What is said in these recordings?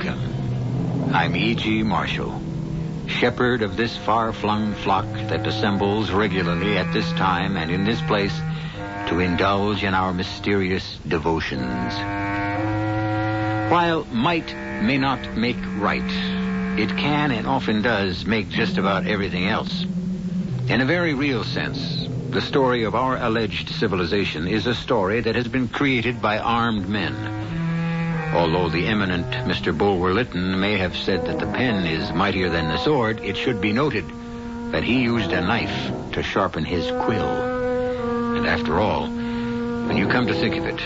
Welcome. I'm E.G. Marshall, shepherd of this far-flung flock that assembles regularly at this time and in this place to indulge in our mysterious devotions. While might may not make right, it can and often does make just about everything else. In a very real sense, the story of our alleged civilization is a story that has been created by armed men. Although the eminent Mr. Bulwer Lytton may have said that the pen is mightier than the sword, it should be noted that he used a knife to sharpen his quill. And after all, when you come to think of it,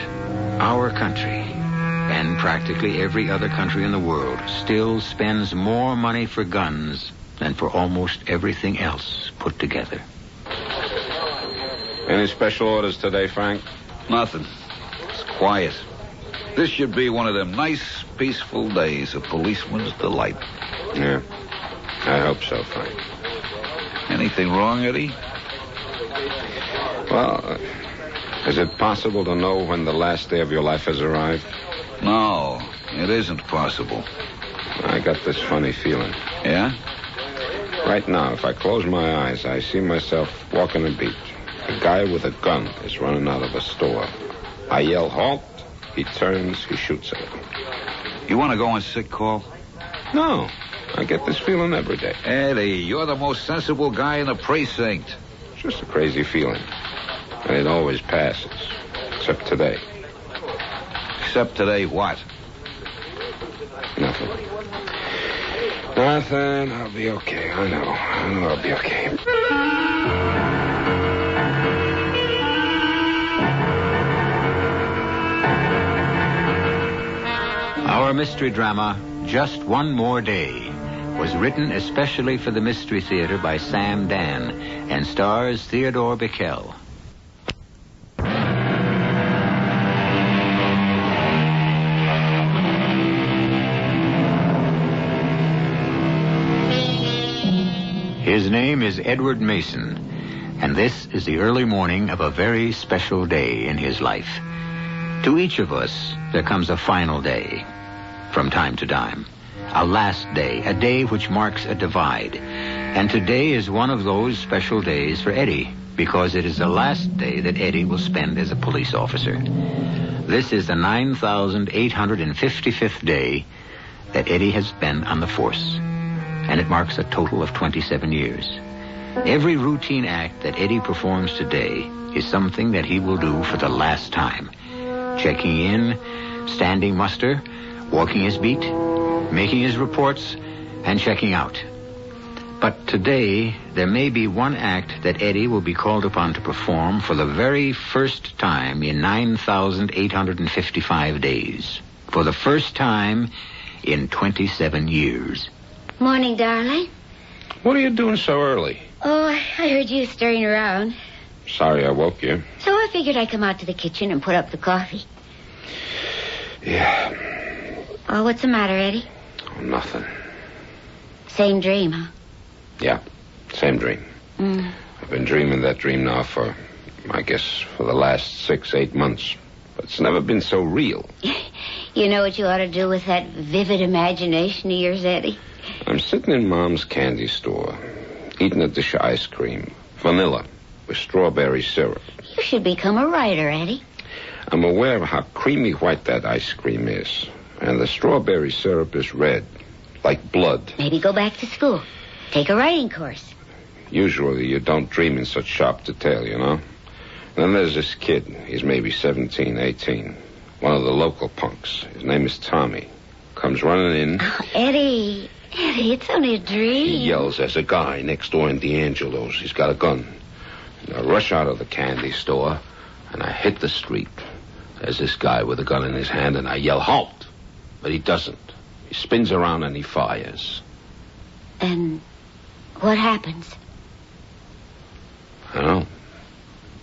our country, and practically every other country in the world, still spends more money for guns than for almost everything else put together. Any special orders today, Frank? Nothing. It's quiet. This should be one of them nice, peaceful days, a policeman's delight. Yeah, I hope so, Frank. Anything wrong, Eddie? Well, is it possible to know when the last day of your life has arrived? No, it isn't possible. I got this funny feeling. Yeah? Right now, if I close my eyes, I see myself walking the beach. A guy with a gun is running out of a store. I yell, halt. He turns, he shoots at me. You want to go on sick call? No, I get this feeling every day. Eddie, you're the most sensible guy in the precinct. It's just a crazy feeling. And it always passes. Except today. Except today, what? Nothing. Nothing. I'll be okay. I know I'll be okay. Our mystery drama, Just One More Day, was written especially for the Mystery Theater by Sam Dan and stars Theodore Bickel. His name is Edward Mason, and this is the early morning of a very special day in his life. To each of us, there comes a final day. From time to time. A last day, a day which marks a divide. And today is one of those special days for Eddie, because it is the last day that Eddie will spend as a police officer. This is the 9,855th day that Eddie has been on the force, and it marks a total of 27 years. Every routine act that Eddie performs today is something that he will do for the last time. Checking in, standing muster, walking his beat, making his reports, and checking out. But today, there may be one act that Eddie will be called upon to perform for the very first time in 9,855 days. For the first time in 27 years. Morning, darling. What are you doing so early? Oh, I heard you stirring around. Sorry I woke you. So I figured I'd come out to the kitchen and put up the coffee. Yeah. Oh, what's the matter, Eddie? Oh, nothing. Same dream, huh? Yeah, same dream. I've been dreaming that dream now for, I guess, for the last 6-8 months. But it's never been so real. You know what you ought to do with that vivid imagination of yours, Eddie? I'm sitting in Mom's candy store, eating a dish of ice cream, vanilla, with strawberry syrup. You should become a writer, Eddie. I'm aware of how creamy white that ice cream is. And the strawberry syrup is red, like blood. Maybe go back to school. Take a writing course. Usually you don't dream in such sharp detail, you know. Then there's this kid. He's maybe 17, 18. One of the local punks. His name is Tommy. Comes running in. Oh, Eddie, it's only a dream. He yells, there's a guy next door in D'Angelo's. He's got a gun. And I rush out of the candy store, and I hit the street. There's this guy with a gun in his hand, and I yell, halt! But he doesn't. He spins around and he fires. And what happens? I don't know.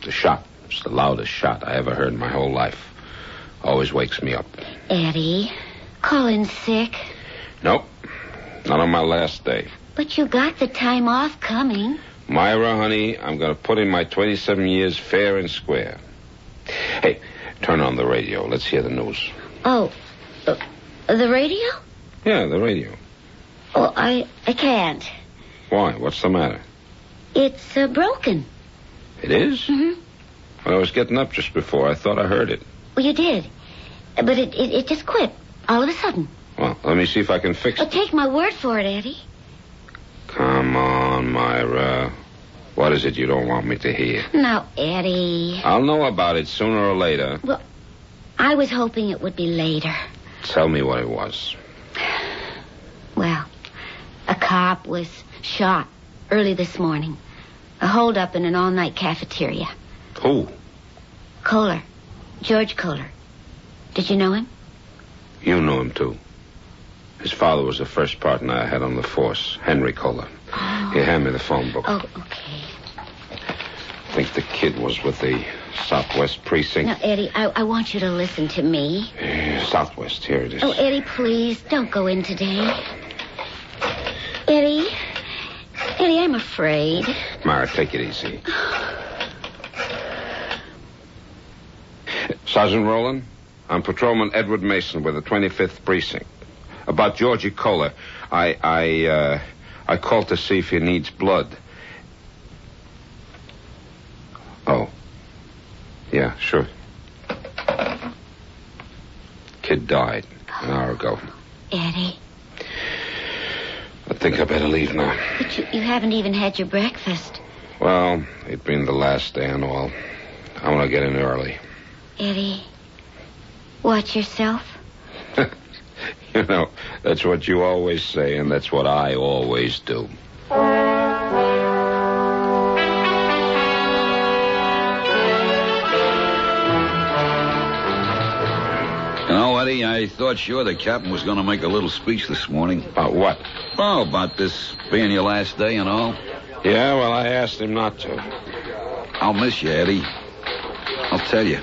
The shot. It's the loudest shot I ever heard in my whole life. Always wakes me up. Eddie, Colin's sick. Nope. Not on my last day. But you got the time off coming. Myra, honey, I'm going to put in my 27 years fair and square. Hey, turn on the radio. Let's hear the news. Oh, the radio? Yeah, the radio. Oh, I can't. Why? What's the matter? It's broken. It is? Mm-hmm. When I was getting up just before, I thought I heard it. Well, you did. But it just quit all of a sudden. Well, let me see if I can fix it. Take my word for it, Eddie. Come on, Myra. What is it you don't want me to hear? Now, Eddie. I'll know about it sooner or later. Well, I was hoping it would be later. Tell me what it was. Well, a cop was shot early this morning. A holdup in an all-night cafeteria. Who? Kohler. George Kohler. Did you know him? You knew him, too. His father was the first partner I had on the force, Henry Kohler. Oh. He handed me the phone book. Oh, okay. I think the kid was with the Southwest Precinct. Now, Eddie, I want you to listen to me. Southwest, here it is. Oh, Eddie, please, don't go in today. Eddie, I'm afraid. Mara, take it easy. Sergeant Rowland, I'm Patrolman Edward Mason with the 25th Precinct. About Georgie Kohler, I called to see if he needs blood. Oh. Yeah, sure. Kid died an hour ago. Eddie. I think I better leave now. But you haven't even had your breakfast. Well, it being the last day and all, I want to get in early. Eddie, watch yourself. You know, that's what you always say, and that's what I always do. You know, Eddie, I thought sure the captain was going to make a little speech this morning. About what? Oh, about this being your last day and all. Yeah, well, I asked him not to. I'll miss you, Eddie. I'll tell you.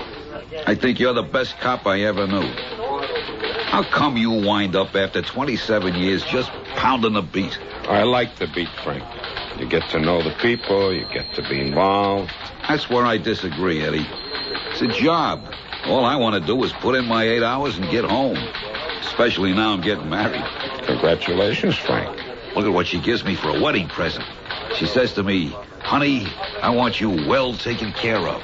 I think you're the best cop I ever knew. How come you wind up after 27 years just pounding the beat? I like the beat, Frank. You get to know the people, you get to be involved. That's where I disagree, Eddie. It's a job. All I want to do is put in my 8 hours and get home. Especially now I'm getting married. Congratulations, Frank. Look at what she gives me for a wedding present. She says to me, honey, I want you well taken care of.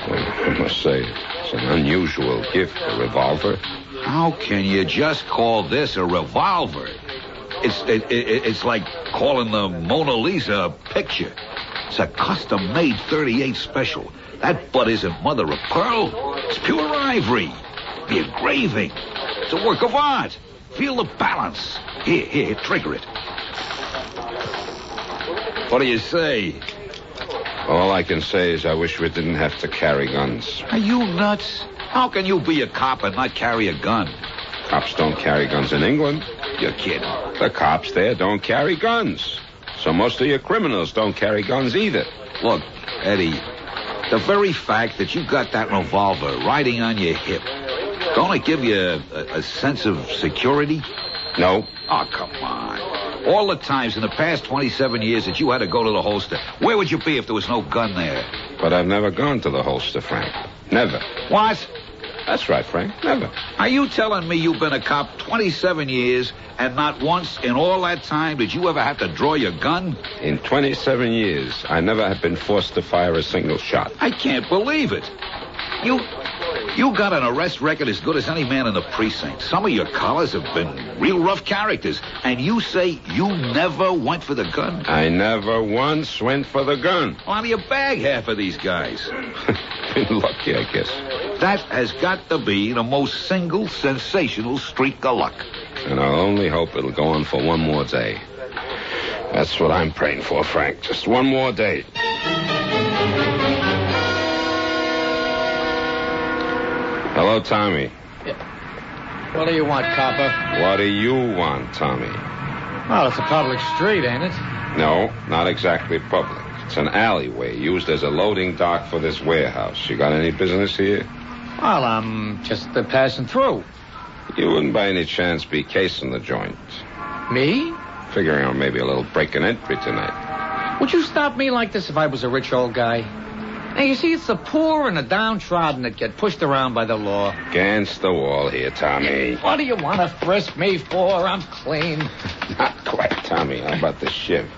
Well, I must say, it's an unusual gift, a revolver. How can you just call this a revolver? It's like calling the Mona Lisa a picture. It's a custom-made .38 special. That butt isn't mother of pearl. It's pure ivory. The engraving. It's a work of art. Feel the balance. Here, trigger it. What do you say? All I can say is I wish we didn't have to carry guns. Are you nuts? How can you be a cop and not carry a gun? Cops don't carry guns in England. You're kidding. The cops there don't carry guns. So most of your criminals don't carry guns either. Look, Eddie, the very fact that you got that revolver riding on your hip, don't it give you a sense of security? No. Oh, come on. All the times in the past 27 years that you had to go to the holster, where would you be if there was no gun there? But I've never gone to the holster, Frank. Never. What? That's right, Frank. Never. Are you telling me you've been a cop 27 years and not once in all that time did you ever have to draw your gun? In 27 years, I never have been forced to fire a single shot. I can't believe it. You got an arrest record as good as any man in the precinct. Some of your collars have been real rough characters. And you say you never went for the gun? I never once went for the gun. Well, how do you bag half of these guys? Been lucky, I guess. That has got to be the most single sensational streak of luck. And I'll only hope it'll go on for one more day. That's what I'm praying for, Frank. Just one more day. Hello, Tommy. Yeah. What do you want, copper? What do you want, Tommy? Well, it's a public street, ain't it? No, not exactly public. It's an alleyway used as a loading dock for this warehouse. You got any business here? Well, I'm just passing through. You wouldn't by any chance be casing the joint. Me? Figuring on maybe a little break and entry tonight. Would you stop me like this if I was a rich old guy? Now, you see, it's the poor and the downtrodden that get pushed around by the law. Against the wall here, Tommy. What do you want to frisk me for? I'm clean. Not quite, Tommy. How about the shiv?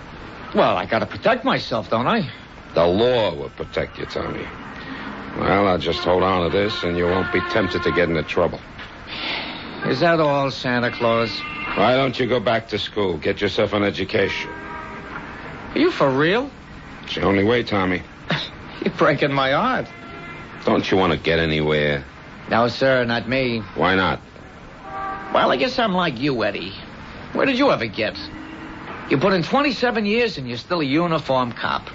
Well, I got to protect myself, don't I? The law will protect you, Tommy. Well, I'll just hold on to this, and you won't be tempted to get into trouble. Is that all, Santa Claus? Why don't you go back to school? Get yourself an education. Are you for real? It's the only way, Tommy. You're breaking my heart. Don't you want to get anywhere? No, sir, not me. Why not? Well, I guess I'm like you, Eddie. Where did you ever get? You put in 27 years and you're still a uniform cop.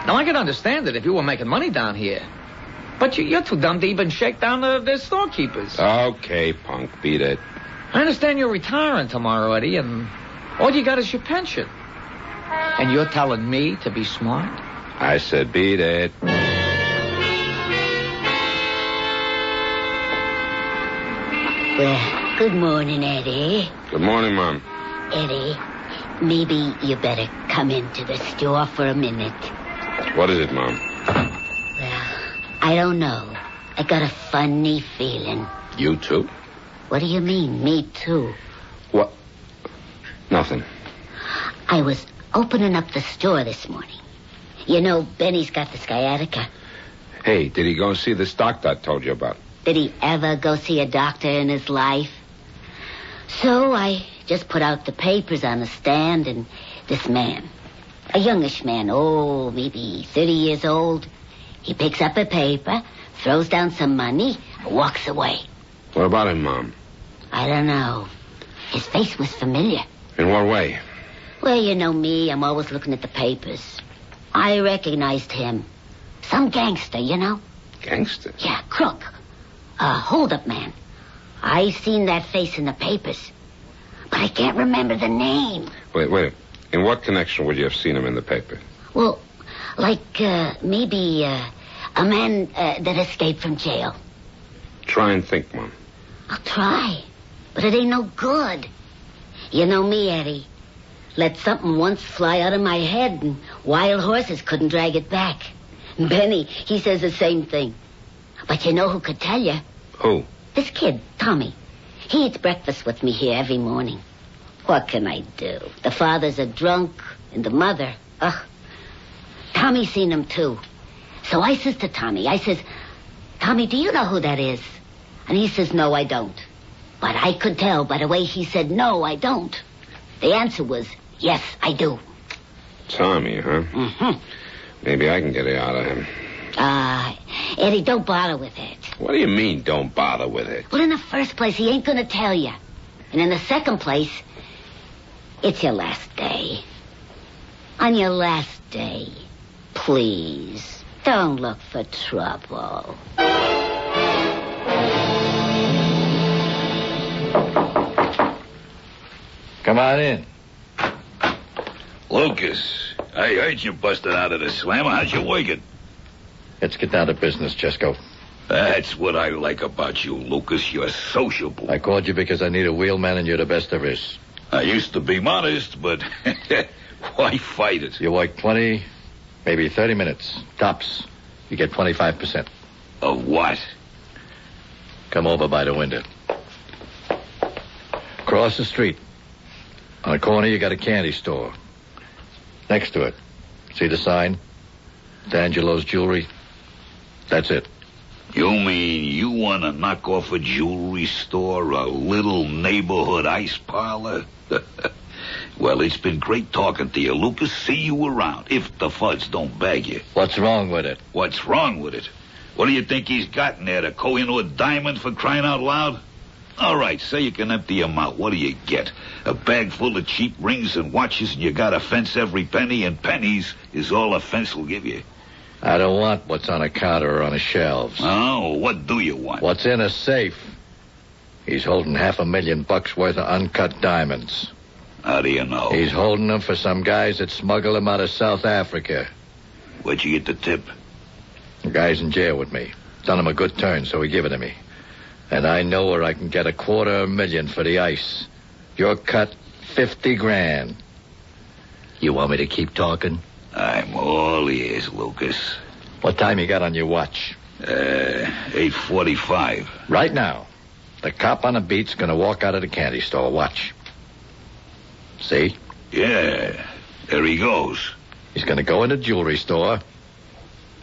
Now, I can understand it if you were making money down here. But you're too dumb to even shake down the storekeepers. Okay, punk, beat it. I understand you're retiring tomorrow, Eddie, and all you got is your pension. And you're telling me to be smart? I said beat it. Well, good morning, Eddie. Good morning, Mom. Eddie, maybe you better come into the store for a minute. What is it, Mom? Well, I don't know. I got a funny feeling. You too? What do you mean, me too? What? Nothing. I was opening up the store this morning. You know, Benny's got the sciatica. Hey, did he go see this doctor I told you about? Did he ever go see a doctor in his life? So I just put out the papers on the stand, and this man, a youngish man, maybe 30 years old, he picks up a paper, throws down some money, walks away. What about him, Mom? I don't know. His face was familiar. In what way? Well, you know me, I'm always looking at the papers. I recognized him. Some gangster, you know? Gangster? Yeah, crook. A hold-up man. I seen that face in the papers. But I can't remember the name. Wait. In what connection would you have seen him in the paper? Well, like, maybe, a man that escaped from jail. Try and think, Mom. I'll try. But it ain't no good. You know me, Eddie. Let something once fly out of my head, and wild horses couldn't drag it back. Benny, he says the same thing. But you know who could tell you? Who? This kid, Tommy. He eats breakfast with me here every morning. What can I do? The father's a drunk, and the mother, Tommy seen him, too. So I says to Tommy, Tommy, do you know who that is? And he says, no, I don't. But I could tell by the way he said, no, I don't. The answer was, yes, I do. Tommy, huh? Mm-hmm. Maybe I can get it out of him. Eddie, don't bother with it. What do you mean, don't bother with it? Well, in the first place, he ain't gonna tell you. And in the second place, it's your last day. On your last day, please, don't look for trouble. Come on in. Lucas, I heard you busted out of the slammer. How's you working? Let's get down to business, Jesco. That's what I like about you, Lucas. You're sociable. I called you because I need a wheelman, and you're the best there is. I used to be modest, but why fight it? You work 20, maybe 30 minutes. Tops. You get 25%. Of what? Come over by the window. Across the street. On the corner, you got a candy store. Next to it, see the sign? D'Angelo's Jewelry. That's it. You mean you want to knock off a jewelry store, a little neighborhood ice parlor? Well, it's been great talking to you, Lucas. See you around, if the fuzz don't bag you. What's wrong with it? What's wrong with it? What do you think he's got in there, the Koh-i-Noor diamond, for crying out loud? All right, say you can empty him out. What do you get? A bag full of cheap rings and watches, and you got to fence every penny, and pennies is all a fence will give you. I don't want what's on a counter or on the shelves. Oh, what do you want? What's in a safe? He's holding $500,000 worth of uncut diamonds. How do you know? He's holding them for some guys that smuggle them out of South Africa. Where'd you get the tip? The guy's in jail with me. Done him a good turn, so he give it to me. And I know where I can get $250,000 for the ice. Your cut, $50,000. You want me to keep talking? I'm all ears, Lucas. What time you got on your watch? 8:45. Right now. The cop on the beat's gonna walk out of the candy store. Watch. See? Yeah, there he goes. He's gonna go in the jewelry store.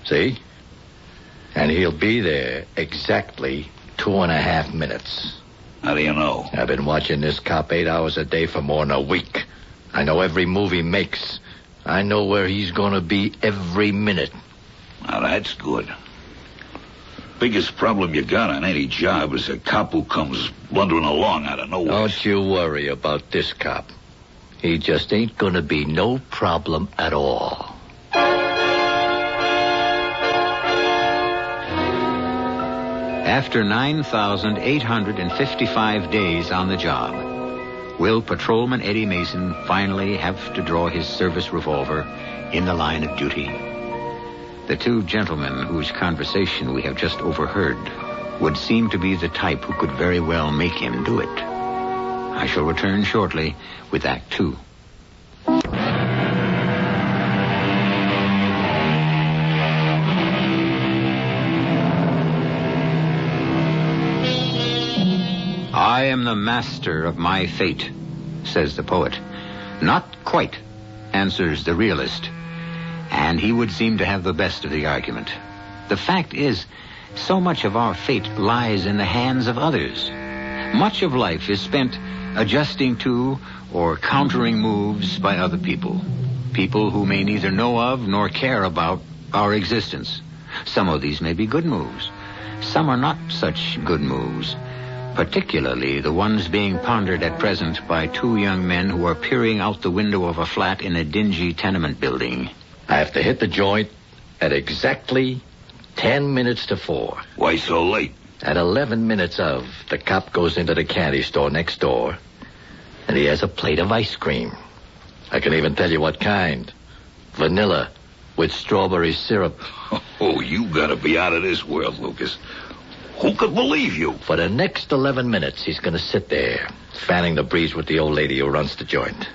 See? And he'll be there exactly 2.5 minutes. How do you know? I've been watching this cop 8 hours a day for more than a week. I know every move he makes. I know where he's gonna be every minute. Now, that's good. Biggest problem you got on any job is a cop who comes blundering along out of nowhere. Don't you worry about this cop. He just ain't gonna be no problem at all. After 9,855 days on the job, will Patrolman Eddie Mason finally have to draw his service revolver in the line of duty? The two gentlemen whose conversation we have just overheard would seem to be the type who could very well make him do it. I shall return shortly with Act 2. I am the master of my fate, says the poet. Not quite, answers the realist. And he would seem to have the best of the argument. The fact is, so much of our fate lies in the hands of others. Much of life is spent adjusting to or countering moves by other people. People who may neither know of nor care about our existence. Some of these may be good moves. Some are not such good moves. Particularly the ones being pondered at present by two young men who are peering out the window of a flat in a dingy tenement building. I have to hit the joint at exactly 10 minutes to 4. Why so late? At 11 minutes of, the cop goes into the candy store next door, and he has a plate of ice cream. I can even tell you what kind. Vanilla with strawberry syrup. Oh, you gotta be out of this world, Lucas. Who could believe you? For the next 11 minutes, he's going to sit there, fanning the breeze with the old lady who runs the joint.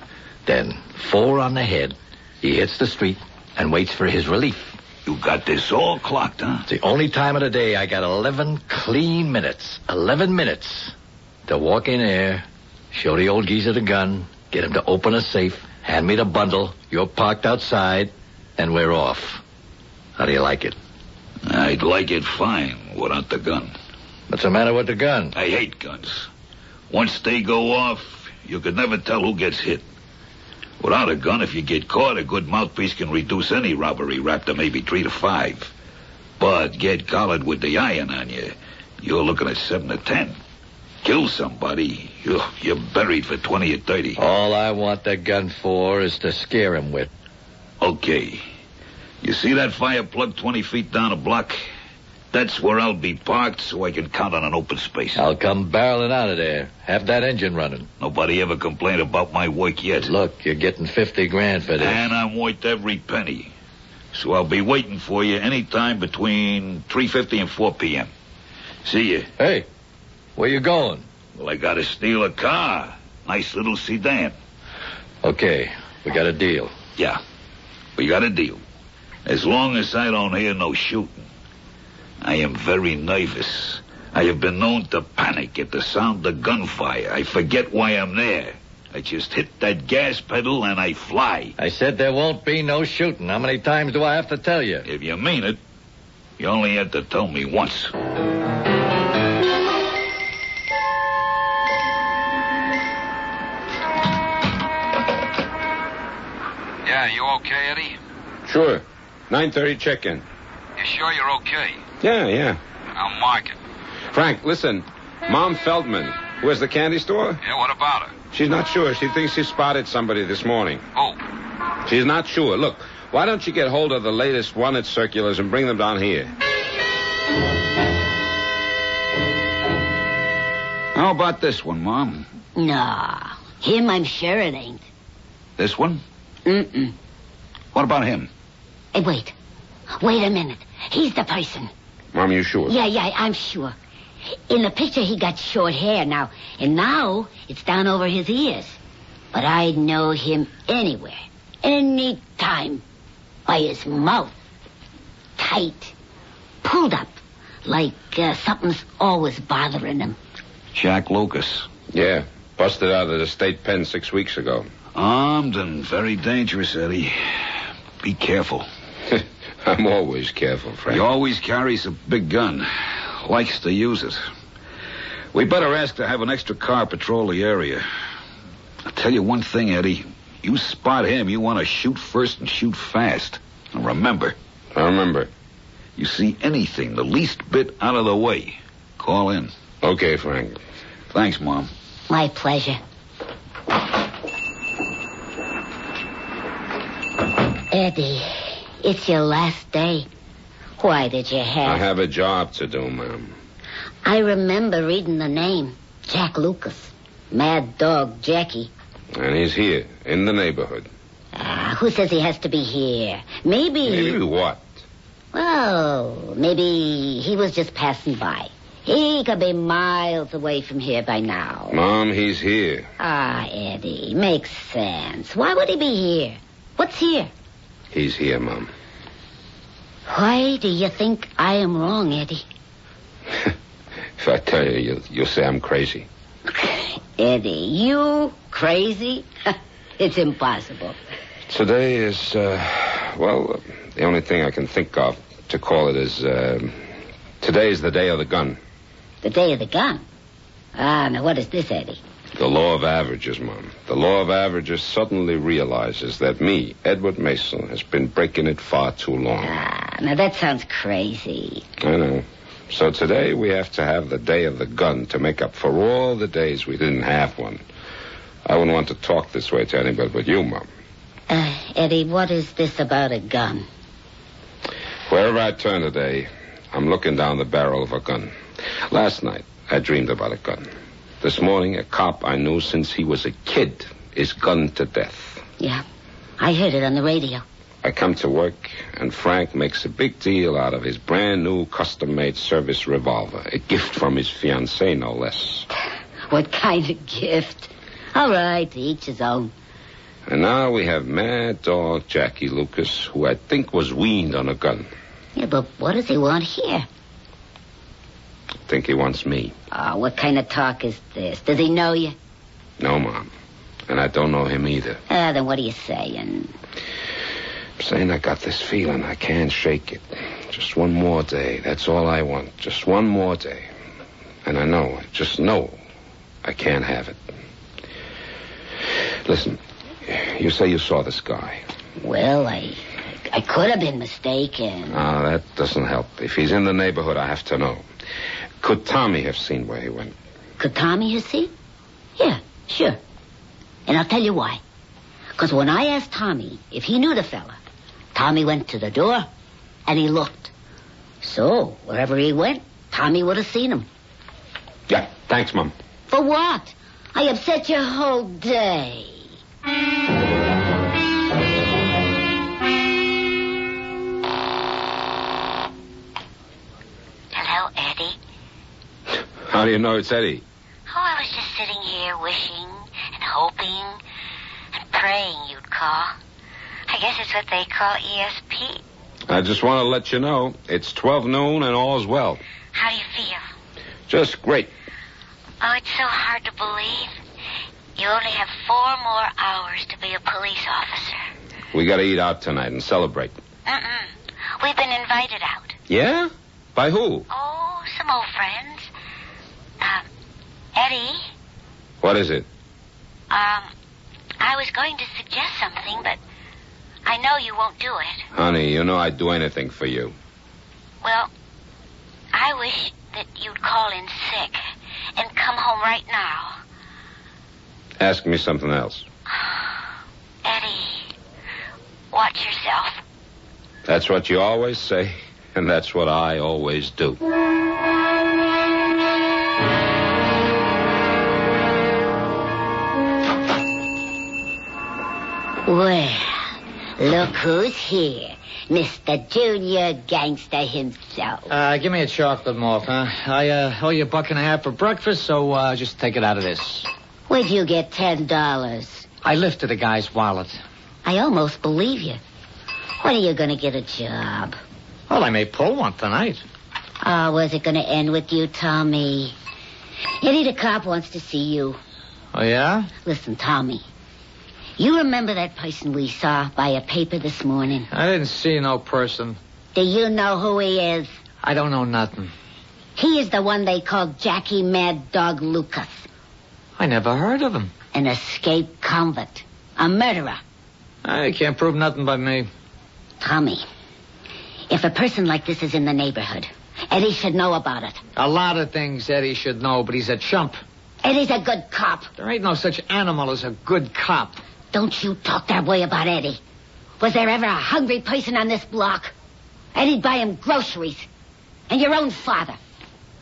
Then, 4 on the head, he hits the street and waits for his relief. You got this all clocked, huh? It's the only time of the day I got 11 clean minutes. 11 minutes to walk in there, show the old geezer the gun, get him to open a safe, hand me the bundle, you're parked outside, and we're off. How do you like it? I'd like it fine without the gun. What's the matter with the gun? I hate guns. Once they go off, you could never tell who gets hit. Without a gun, if you get caught, a good mouthpiece can reduce any robbery rap to maybe 3 to 5. But get collared with the iron on you, you're looking at 7 to 10. Kill somebody, you're buried for 20 or 30. All I want the gun for is to scare him with. Okay. You see that fire plug 20 feet down a block? That's where I'll be parked so I can count on an open space. I'll come barreling out of there. Have that engine running. Nobody ever complained about my work yet. Look, you're getting $50,000 for this. And I'm worth every penny. So I'll be waiting for you anytime between 3:50 and 4 p.m. See you. Hey, where you going? Well, I gotta steal a car. Nice little sedan. Okay, we got a deal. Yeah, we got a deal. As long as I don't hear no shooting. I am very nervous. I have been known to panic at the sound of gunfire. I forget why I'm there. I just hit that gas pedal and I fly. I said there won't be no shooting. How many times do I have to tell you? If you mean it, you only had to tell me once. Yeah, you okay, Eddie? Sure. 9:30 check-in. You sure you're okay? Yeah. I'll mark it. Frank, listen. Mom Feldman, who has the candy store? Yeah, what about her? She's not sure. She thinks she spotted somebody this morning. Who? She's not sure. Look, why don't you get hold of the latest wanted circulars and bring them down here? How about this one, Mom? Nah, him I'm sure it ain't. This one? Mm-mm. What about him? Hey, wait a minute. He's the person. Mom, you sure? Yeah, I'm sure. In the picture, he got short hair now, and now it's down over his ears. But I'd know him anywhere, any time, by his mouth. tight, pulled up, like something's always bothering him. Jack Lucas. Yeah, busted out of the state pen 6 weeks ago. Armed and very dangerous, Eddie. Be careful. I'm always careful, Frank. He always carries a big gun. Likes to use it. We better ask to have an extra car patrol the area. I'll tell you one thing, Eddie. You spot him, you want to shoot first and shoot fast. And remember. I remember. You see anything the least bit out of the way, call in. Okay, Frank. Thanks, Mom. My pleasure. Eddie, it's your last day. Why did you have... I have a job to do, Mom. I remember reading the name. Jack Lucas. Mad Dog Jackie. And he's here, in the neighborhood. Who says he has to be here? Maybe... Maybe what? Well, maybe he was just passing by. He could be miles away from here by now. Mom, he's here. Eddie, makes sense. Why would he be here? What's here? He's here, Mom. Why do you think I am wrong, Eddie? If I tell you, you'll say I'm crazy. Eddie, you crazy? It's impossible. Today is, the only thing I can think of to call it is, today is the day of the gun. The day of the gun? Now what is this, Eddie? The law of averages, Mom. The law of averages suddenly realizes that me, Edward Mason, has been breaking it far too long. Now that sounds crazy. I know. So today we have to have the day of the gun to make up for all the days we didn't have one. I wouldn't want to talk this way to anybody but you, Mom. Eddie, what is this about a gun? Wherever I turn today, I'm looking down the barrel of a gun. Last night, I dreamed about a gun. This morning, a cop I knew since he was a kid is gunned to death. Yeah, I heard it on the radio. I come to work, and Frank makes a big deal out of his brand-new custom-made service revolver. A gift from his fiancée, no less. What kind of gift? All right, to each his own. And now we have Mad Dog Jackie Lucas, who I think was weaned on a gun. Yeah, but what does he want here? I think he wants me. Oh, what kind of talk is this? Does he know you? No, Mom. And I don't know him either. Then what are you saying? I'm saying I got this feeling. I can't shake it. Just one more day. That's all I want. Just one more day. And I just know I can't have it. Listen, you say you saw this guy. Well, I could have been mistaken. That doesn't help. If he's in the neighborhood, I have to know. Could Tommy have seen where he went? Could Tommy have seen? Yeah, sure. And I'll tell you why. Because when I asked Tommy if he knew the fella, Tommy went to the door and he looked. So, wherever he went, Tommy would have seen him. Yeah, thanks, Mom. For what? I upset your whole day. Hello, Eddie. How do you know it's Eddie? Oh, I was just sitting here wishing and hoping and praying you'd call. I guess it's what they call ESP. I just want to let you know it's 12 noon and all's well. How do you feel? Just great. Oh, it's so hard to believe. You only have 4 more hours to be a police officer. We got to eat out tonight and celebrate. We've been invited out. Yeah? By who? Oh, some old friends. Eddie? What is it? I was going to suggest something, but I know you won't do it. Honey, you know I'd do anything for you. Well, I wish that you'd call in sick and come home right now. Ask me something else. Eddie, watch yourself. That's what you always say, and that's what I always do. Well, look who's here. Mr. Junior Gangster himself. Give me a chocolate malt, huh? I owe you $1.50 for breakfast, so just take it out of this. Where'd you get $10? I lifted a guy's wallet. I almost believe you. When are you going to get a job? Well, I may pull one tonight. Oh, was it going to end with you, Tommy? Eddie the cop wants to see you. Oh, yeah? Listen, Tommy. You remember that person we saw by a paper this morning? I didn't see no person. Do you know who he is? I don't know nothing. He is the one they call Jackie Mad Dog Lucas. I never heard of him. An escaped convict. A murderer. I can't prove nothing by me. Tommy, if a person like this is in the neighborhood, Eddie should know about it. A lot of things Eddie should know, but he's a chump. Eddie's a good cop. There ain't no such animal as a good cop. Don't you talk that way about Eddie. Was there ever a hungry person on this block? Eddie'd buy him groceries. And your own father.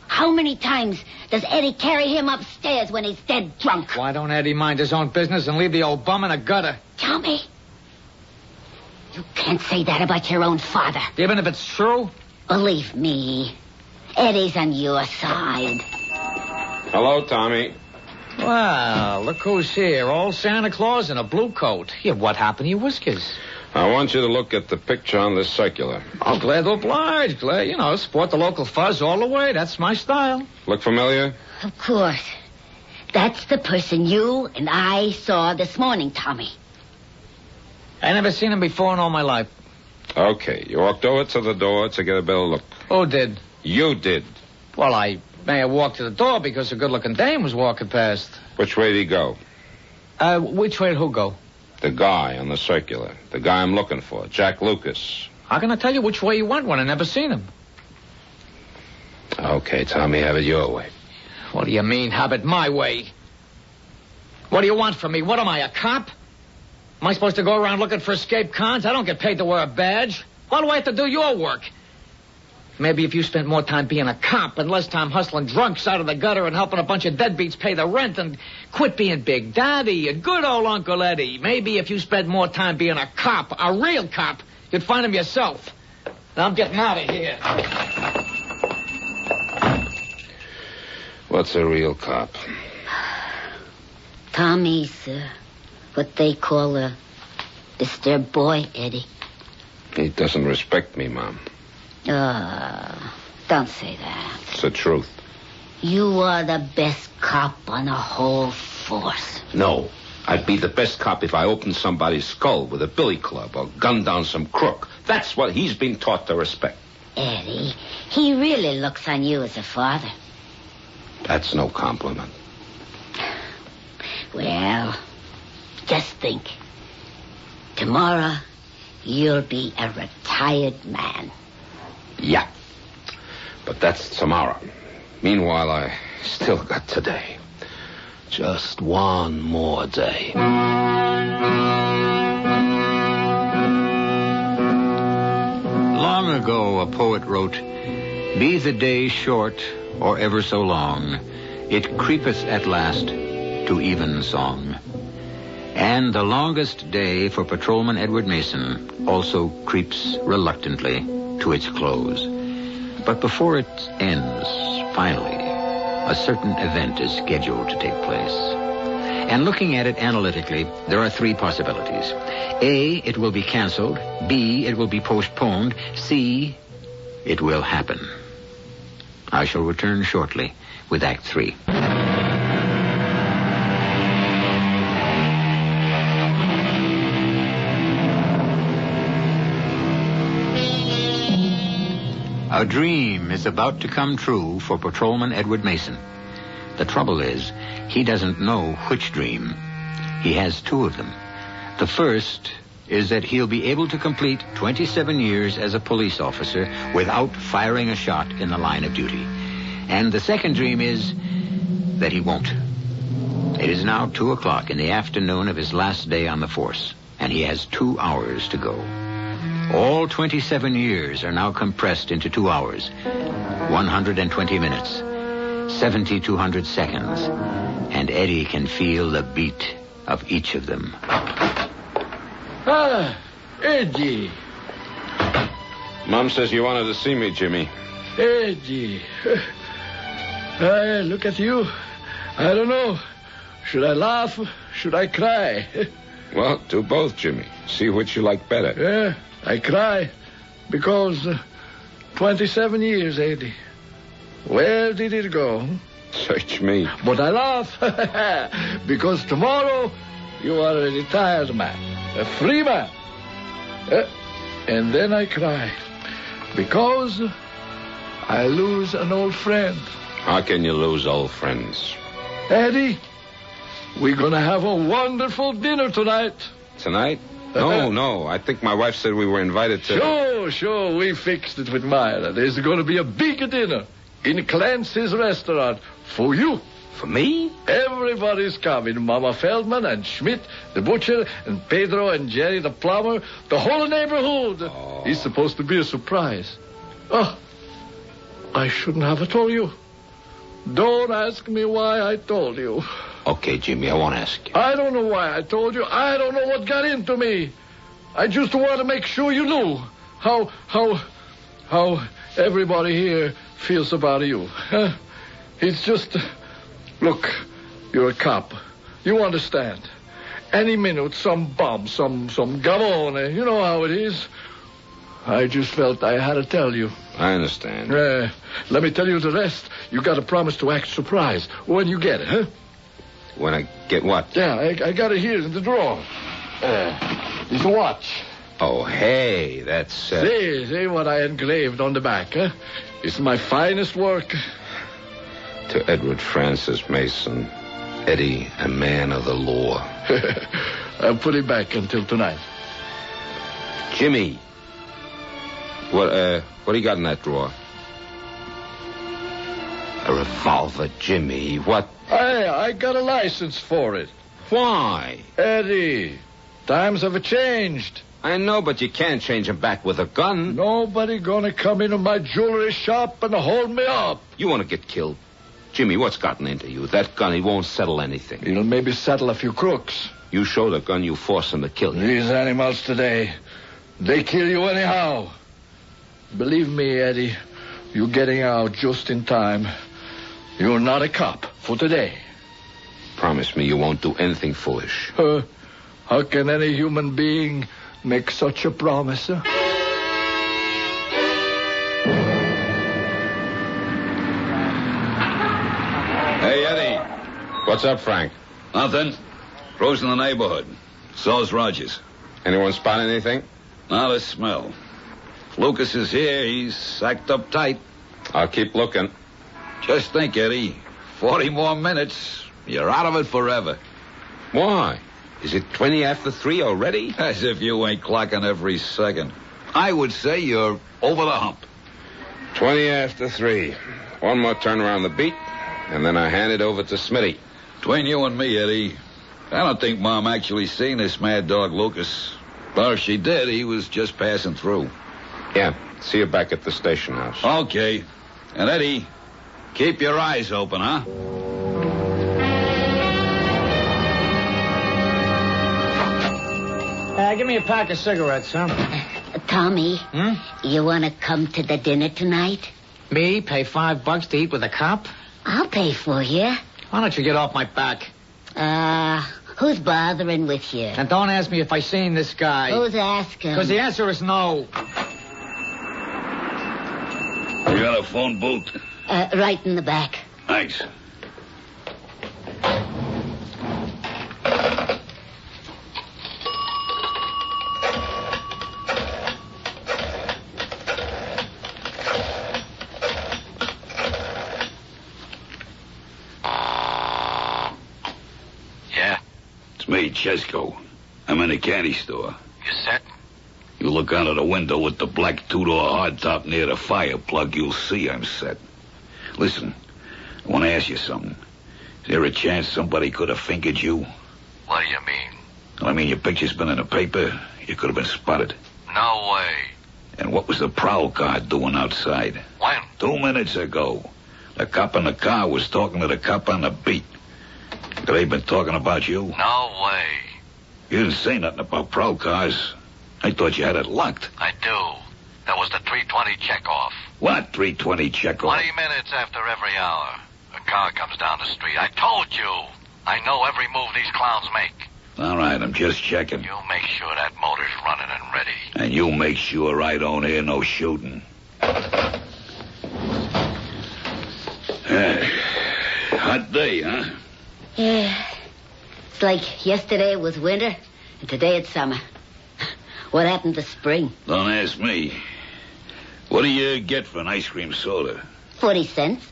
How many times does Eddie carry him upstairs when he's dead drunk? Why don't Eddie mind his own business and leave the old bum in a gutter? Tommy, you can't say that about your own father. Even if it's true? Believe me, Eddie's on your side. Hello, Tommy. Well, look who's here. Old Santa Claus in a blue coat. Yeah, what happened to your whiskers? I want you to look at the picture on this circular. Oh, glad to oblige. Glad, sport the local fuzz all the way. That's my style. Look familiar? Of course. That's the person you and I saw this morning, Tommy. I never seen him before in all my life. Okay, you walked over to the door to get a better look. Who did? You did. Well, I may have walked to the door because a good-looking dame was walking past. Which way did he go? Which way did who go? The guy on the circular. The guy I'm looking for, Jack Lucas. How can I tell you which way he went when I never seen him? Okay, Tommy, have it your way. What do you mean, have it my way? What do you want from me? What am I, a cop? Am I supposed to go around looking for escaped cons? I don't get paid to wear a badge. Why do I have to do your work? Maybe if you spent more time being a cop and less time hustling drunks out of the gutter and helping a bunch of deadbeats pay the rent and quit being Big Daddy and good old Uncle Eddie. Maybe if you spent more time being a cop, a real cop, you'd find him yourself. Now I'm getting out of here. What's a real cop? Tommy's what they call a disturbed boy, Eddie. He doesn't respect me, Mom. Don't say that. It's the truth. You are the best cop on the whole force. No. I'd be the best cop if I opened somebody's skull with a billy club or gunned down some crook. That's what he's been taught to respect. Eddie, he really looks on you as a father. That's no compliment. Well, just think. Tomorrow, you'll be a retired man. Yeah. But that's tomorrow. Meanwhile, I still got today. Just one more day. Long ago, a poet wrote, "Be the day short or ever so long, it creepeth at last to even song." And the longest day for Patrolman Edward Mason also creeps reluctantly to its close. But before it ends, finally, a certain event is scheduled to take place. And looking at it analytically, there are three possibilities. A, it will be canceled. B, it will be postponed. C, it will happen. I shall return shortly with Act 3. A dream is about to come true for Patrolman Edward Mason. The trouble is, he doesn't know which dream. He has two of them. The first is that he'll be able to complete 27 years as a police officer without firing a shot in the line of duty. And the second dream is that he won't. It is now 2 o'clock in the afternoon of his last day on the force, and he has 2 hours to go. All 27 years are now compressed into 2 hours, 120 minutes, 7,200 seconds, and Eddie can feel the beat of each of them. Ah, Eddie. Mom says you wanted to see me, Jimmy. Eddie. Look at you. I don't know. Should I laugh? Should I cry? Well, do both, Jimmy. See which you like better. Yeah, I cry because 27 years, Eddie. Where did it go? Search me. But I laugh because tomorrow you are a retired man, a free man. And then I cry because I lose an old friend. How can you lose old friends? Eddie, we're going to have a wonderful dinner tonight. Tonight? No. I think my wife said we were invited to... Sure. We fixed it with Myra. There's going to be a big dinner in Clancy's restaurant for you. For me? Everybody's coming. Mama Feldman and Schmidt, the butcher, and Pedro and Jerry, the plumber. The whole neighborhood. Oh. It's supposed to be a surprise. Oh, I shouldn't have told you. Don't ask me why I told you. Okay, Jimmy, I won't ask you. I don't know why I told you. I don't know what got into me. I just want to make sure you knew how everybody here feels about you. It's just... Look, you're a cop. You understand. Any minute, some bomb, some gavone. You know how it is. I just felt I had to tell you. I understand. Let me tell you the rest. You got to promise to act surprised when you get it, huh? When I get what? Yeah, I got it here in the drawer. It's a watch. Oh, hey, that's... See what I engraved on the back, huh? It's my finest work. To Edward Francis Mason, Eddie, a man of the law. I'll put it back until tonight. Jimmy, what do you got in that drawer? A revolver, Jimmy. What? I got a license for it. Why? Eddie, times have changed. I know, but you can't change him back with a gun. Nobody gonna come into my jewelry shop and hold me up. You want to get killed? Jimmy, what's gotten into you? That gun, he won't settle anything. It'll maybe settle a few crooks. You show the gun, you force him to kill you. These animals today, they kill you anyhow. Believe me, Eddie, you're getting out just in time. You're not a cop for today. Promise me you won't do anything foolish. How can any human being make such a promise? Huh? Hey, Eddie. What's up, Frank? Nothing. Crew's in the neighborhood. So's Rogers. Anyone spot anything? Not a smell. If Lucas is here, he's sacked up tight. I'll keep looking. Just think, Eddie. 40 more minutes. You're out of it forever. Why? Is it 20 after 3 already? As if you ain't clocking every second. I would say you're over the hump. 20 after 3. One more turn around the beat, and then I hand it over to Smitty. Between you and me, Eddie, I don't think Mom actually seen this mad dog Lucas. Or if she did, he was just passing through. Yeah, see you back at the station house. Okay. And Eddie, keep your eyes open, huh? Give me a pack of cigarettes, huh? Tommy, you want to come to the dinner tonight? Me? Pay $5 to eat with a cop? I'll pay for you. Why don't you get off my back? Who's bothering with you? And don't ask me if I seen this guy. Who's asking? Because the answer is no. You got a phone booth? Right in the back. Thanks. It's me, Chesko. I'm in a candy store. You set? You look out of the window with the black two-door hardtop near the fire plug, you'll see I'm set. Listen, I want to ask you something. Is there a chance somebody could have fingered you? What do you mean? I mean, your picture's been in the paper. You could have been spotted. No way. And what was the prowl car doing outside? When? 2 minutes ago. The cop in the car was talking to the cop on the beat. Could they been talking about you? No way. You didn't say nothing about prowl cars. I thought you had it locked. I do. That was the 3:20 checkoff. What 3:20 checkoff? 20 minutes after every hour. A car comes down the street. I told you. I know every move these clowns make. All right, I'm just checking. You make sure that motor's running and ready. And you make sure I don't hear no shooting. Hot day, huh? Yeah. It's like yesterday it was winter, and today it's summer. What happened to spring? Don't ask me. What do you get for an ice cream soda? 40 cents.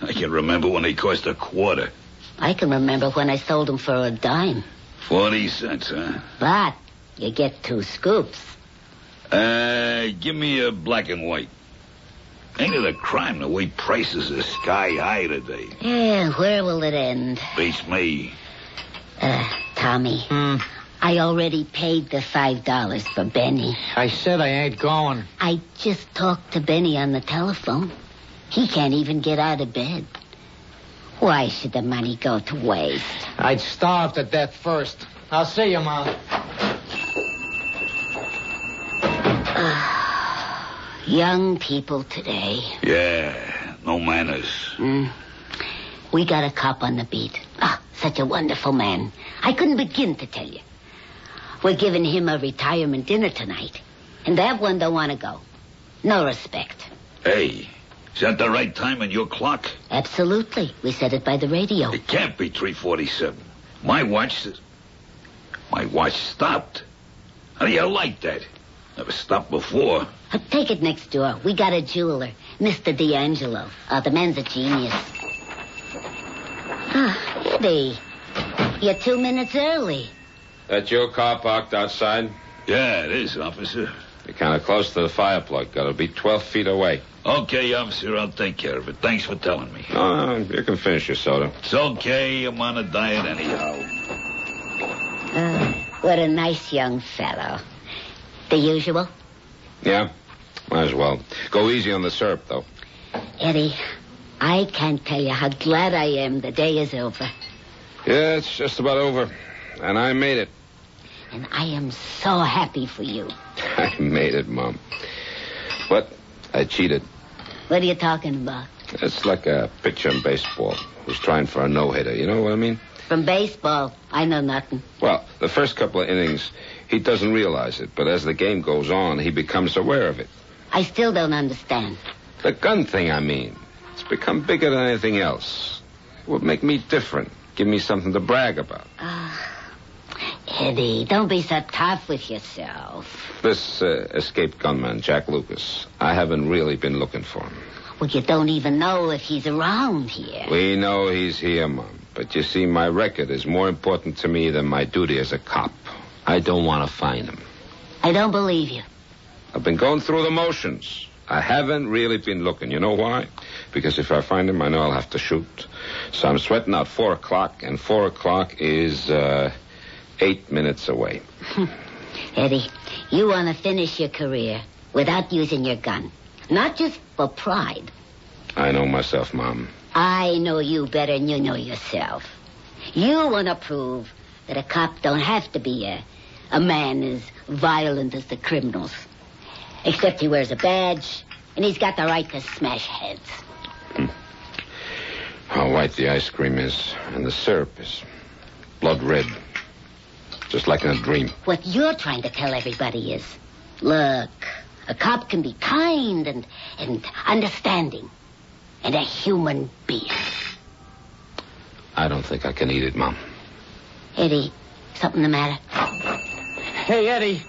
I can remember when they cost a quarter. I can remember when I sold them for a dime. 40 cents, huh? But you get 2 scoops. Give me a black and white. Ain't it a crime the way prices are sky high today? Yeah, where will it end? Beats me. Tommy. I already paid the $5 for Benny. I said I ain't going. I just talked to Benny on the telephone. He can't even get out of bed. Why should the money go to waste? I'd starve to death first. I'll see you, Mom. Young people today. Yeah, no manners. We got a cop on the beat. Such a wonderful man. I couldn't begin to tell you. We're giving him a retirement dinner tonight. And that one don't want to go. No respect. Hey, is that the right time on your clock? Absolutely. We said it by the radio. It can't be 3:47. My watch stopped. How do you like that? Never stopped before. Take it next door. We got a jeweler, Mr. D'Angelo. The man's a genius. Eddie, you're 2 minutes early. That your car parked outside? Yeah, it is, officer. You're kind of close to the fire plug. Got to be 12 feet away. Okay, officer, I'll take care of it. Thanks for telling me. No, you can finish your soda. It's okay. I'm on a diet anyhow. What a nice young fellow. The usual? Yeah, might as well. Go easy on the syrup, though. Eddie, I can't tell you how glad I am the day is over. Yeah, it's just about over. And I made it. And I am so happy for you. I made it, Mom. But I cheated. What are you talking about? It's like a pitcher in baseball who's trying for a no-hitter. You know what I mean? From baseball, I know nothing. Well, the first couple of innings, he doesn't realize it. But as the game goes on, he becomes aware of it. I still don't understand. The gun thing, I mean. It's become bigger than anything else. It would make me different. Give me something to brag about. Eddie, don't be so tough with yourself. This escaped gunman, Jack Lucas, I haven't really been looking for him. Well, you don't even know if he's around here. We know he's here, Mom. But you see, my record is more important to me than my duty as a cop. I don't want to find him. I don't believe you. I've been going through the motions. I haven't really been looking. You know why? Because if I find him, I know I'll have to shoot. So I'm sweating out 4 o'clock, and 4 o'clock is 8 minutes away. Eddie, you want to finish your career without using your gun. Not just for pride. I know myself, Mom. I know you better than you know yourself. You want to prove that a cop don't have to be a man as violent as the criminals. Except he wears a badge, and he's got the right to smash heads. How white the ice cream is, and the syrup is blood red. Just like in a dream. What you're trying to tell everybody is, look, a cop can be kind and understanding, and a human being. I don't think I can eat it, Mom. Eddie, something the matter? Hey, Eddie.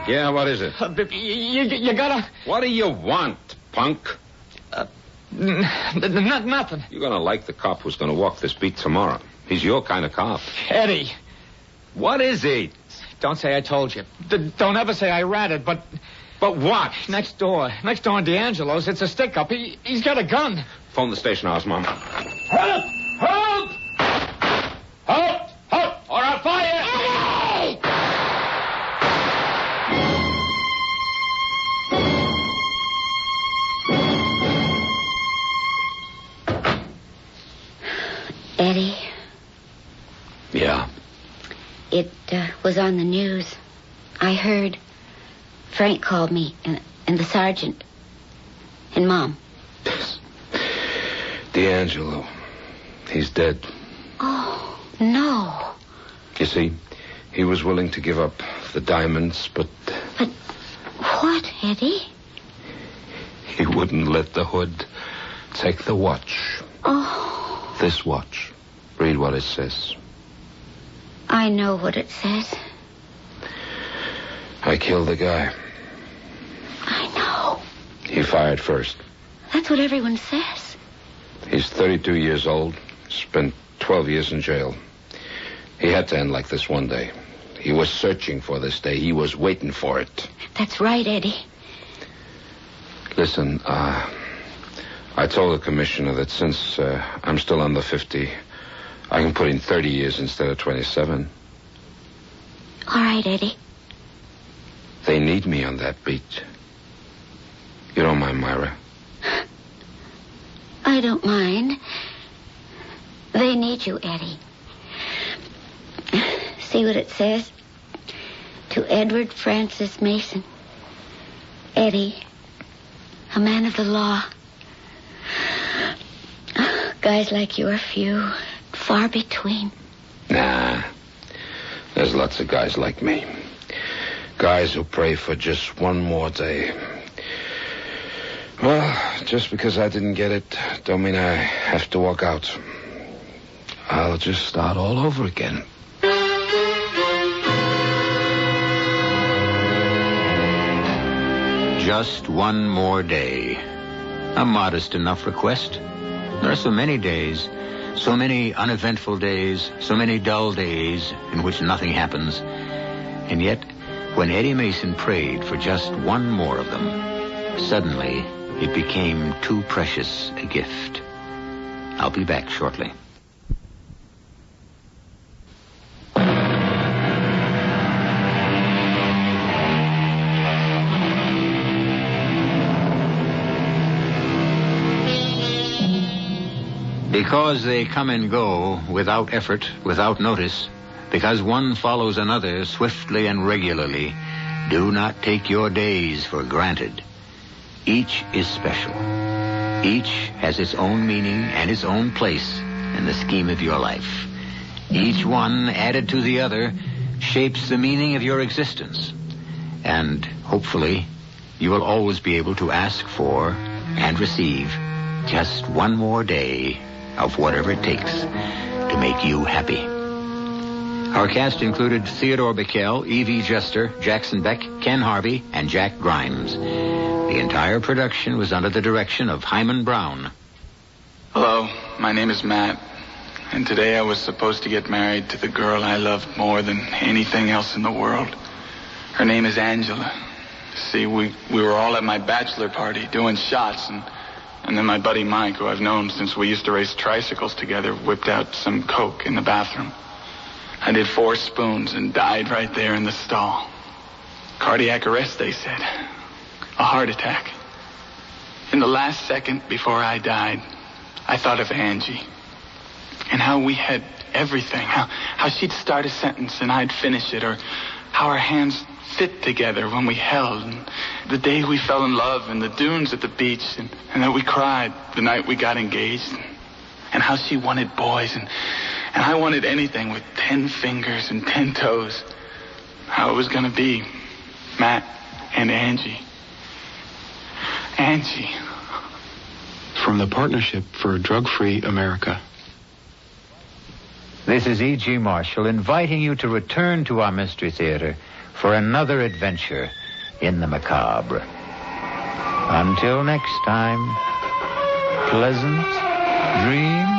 Yeah, what is it? You gotta... What do you want, punk? Nothing. You're gonna like the cop who's gonna walk this beat tomorrow. He's your kind of cop. Eddie. What is he? Don't say I told you. Don't ever say I ratted, but... But what? Next door in D'Angelo's, it's a stick-up. He's got a gun. Phone the station house, Mom. Help! Help! Help! Help! Or I'll fire! Eddie? Yeah? It was on the news. I heard. Frank called me, and the sergeant. And Mom. D'Angelo. He's dead. Oh, no. You see, he was willing to give up the diamonds, but... But what, Eddie? He wouldn't let the hood take the watch. Oh. This watch. Read what it says. I know what it says. I killed the guy. I know. He fired first. That's what everyone says. He's 32 years old. Spent 12 years in jail. He had to end like this one day. He was searching for this day. He was waiting for it. That's right, Eddie. Listen, I told the commissioner that since I'm still under 50, I can put in 30 years instead of 27. All right, Eddie. They need me on that beat. You don't mind, Myra? I don't mind. They need you, Eddie. See what it says? To Edward Francis Mason. Eddie, a man of the law. Guys like you are few, far between. Nah. There's lots of guys like me. Guys who pray for just one more day. Well, just because I didn't get it, don't mean I have to walk out. I'll just start all over again. Just one more day. A modest enough request. There are so many days, so many uneventful days, so many dull days in which nothing happens. And yet, when Eddie Mason prayed for just one more of them, suddenly it became too precious a gift. I'll be back shortly. Because they come and go without effort, without notice, because one follows another swiftly and regularly, do not take your days for granted. Each is special. Each has its own meaning and its own place in the scheme of your life. Each one, added to the other, shapes the meaning of your existence. And hopefully, you will always be able to ask for and receive just one more day of whatever it takes to make you happy. Our cast included Theodore Bickel, Evie Jester, Jackson Beck, Ken Harvey, and Jack Grimes. The entire production was under the direction of Hyman Brown. Hello, my name is Matt, and today I was supposed to get married to the girl I loved more than anything else in the world. Her name is Angela. See, we were all at my bachelor party doing shots, and then my buddy Mike, who I've known since we used to race tricycles together, whipped out some Coke in the bathroom. I did 4 spoons and died right there in the stall. Cardiac arrest, they said. A heart attack. In the last second before I died, I thought of Angie. And how we had everything. How she'd start a sentence and I'd finish it. Or how our hands fit together when we held. And the day we fell in love and the dunes at the beach. And that we cried the night we got engaged. And how she wanted boys. And I wanted anything with 10 fingers and 10 toes. How it was going to be. Matt and Angie. Angie. From the Partnership for a Drug-Free America. This is E.G. Marshall inviting you to return to our Mystery Theater for another adventure in the macabre. Until next time, pleasant dreams.